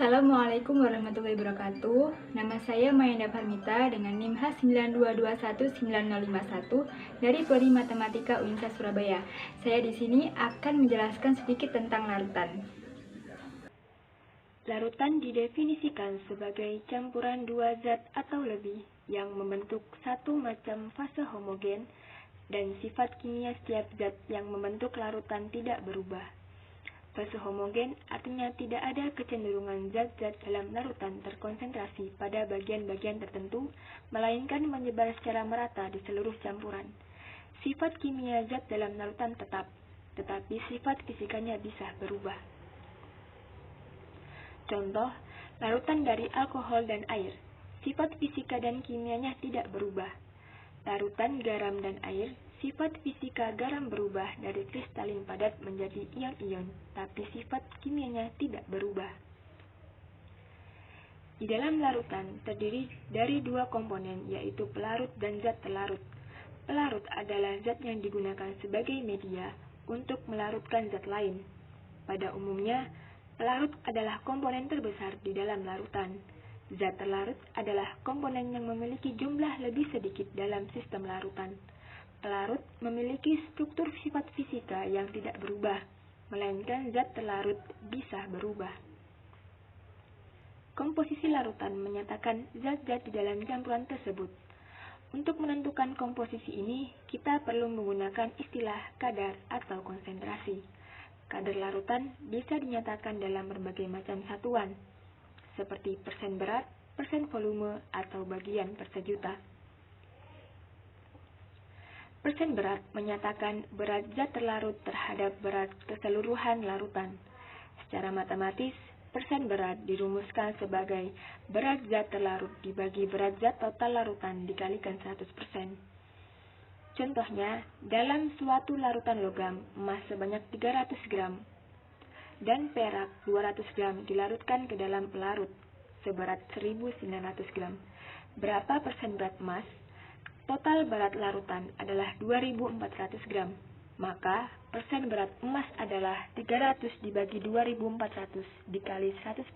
Assalamualaikum warahmatullahi wabarakatuh. Nama saya Mayanda Farmita dengan NIM H92219051 dari Prodi Matematika Unisba Surabaya. Saya di sini akan menjelaskan sedikit tentang larutan. Larutan didefinisikan sebagai campuran dua zat atau lebih yang membentuk satu macam fase homogen dan sifat kimia setiap zat yang membentuk larutan tidak berubah. Fase homogen artinya tidak ada kecenderungan zat-zat dalam larutan terkonsentrasi pada bagian-bagian tertentu, melainkan menyebar secara merata di seluruh campuran. Sifat kimia zat dalam larutan tetap, tetapi sifat fisikanya bisa berubah. Contoh, larutan dari alkohol dan air. Sifat fisika dan kimianya tidak berubah. Larutan garam dan air, sifat fisika garam berubah dari kristalin padat menjadi ion-ion, tapi sifat kimianya tidak berubah. Di dalam larutan terdiri dari dua komponen, yaitu pelarut dan zat terlarut. Pelarut adalah zat yang digunakan sebagai media untuk melarutkan zat lain. Pada umumnya, pelarut adalah komponen terbesar di dalam larutan. Zat terlarut adalah komponen yang memiliki jumlah lebih sedikit dalam sistem larutan. Pelarut memiliki struktur sifat fisika yang tidak berubah, melainkan zat terlarut bisa berubah. Komposisi larutan menyatakan zat-zat di dalam campuran tersebut. Untuk menentukan komposisi ini, kita perlu menggunakan istilah kadar atau konsentrasi. Kadar larutan bisa dinyatakan dalam berbagai macam satuan, seperti persen berat, persen volume, atau bagian per sejuta. Persen berat menyatakan berat zat terlarut terhadap berat keseluruhan larutan. Secara matematis, persen berat dirumuskan sebagai berat zat terlarut dibagi berat zat total larutan dikalikan 100%. Contohnya, dalam suatu larutan logam, emas sebanyak 300 gram dan perak 200 gram dilarutkan ke dalam pelarut seberat 1900 gram. Berapa persen berat emas? Total berat larutan adalah 2400 gram. Maka, persen berat emas adalah 300 dibagi 2400 dikali 100%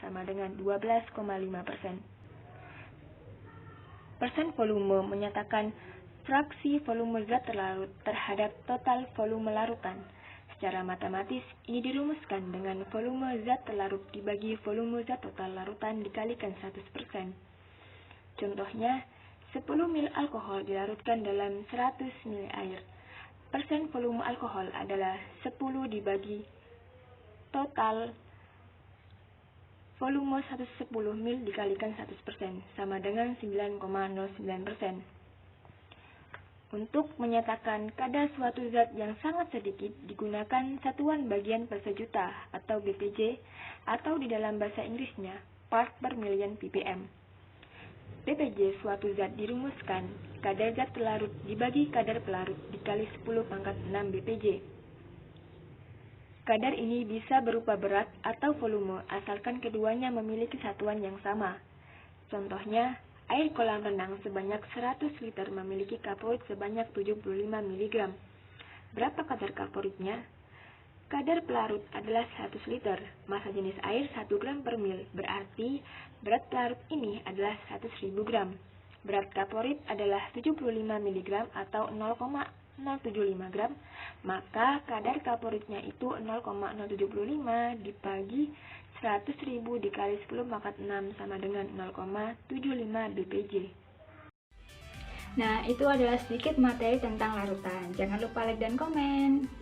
sama dengan 12,5%. Persen volume menyatakan fraksi volume zat terlarut terhadap total volume larutan. Secara matematis, ini dirumuskan dengan volume zat terlarut dibagi volume zat total larutan dikalikan 100%. Contohnya, 10 ml alkohol dilarutkan dalam 100 ml air. Persen volume alkohol adalah 10 dibagi total volume 110 ml dikalikan 100% sama dengan 9,09%. Untuk menyatakan kadar suatu zat yang sangat sedikit digunakan satuan bagian per sejuta atau BPJ atau di dalam bahasa Inggrisnya part per million ppm. BPJ suatu zat dirumuskan kadar zat terlarut dibagi kadar pelarut dikali 10⁻⁶ BPJ. Kadar ini bisa berupa berat atau volume asalkan keduanya memiliki satuan yang sama. Contohnya, air kolam renang sebanyak 100 liter memiliki kaporit sebanyak 75 mg. Berapa kadar kaporitnya? Kadar pelarut adalah 100 liter, massa jenis air 1 gram per mil, berarti berat pelarut ini adalah 100.000 gram. Berat kaporit adalah 75 mg atau 0,075 gram, maka kadar kaporitnya itu 0,075 dibagi 100.000 dikali 10⁻⁶ sama dengan 0,75 BPJ. Nah, itu adalah sedikit materi tentang larutan. Jangan lupa like dan komen.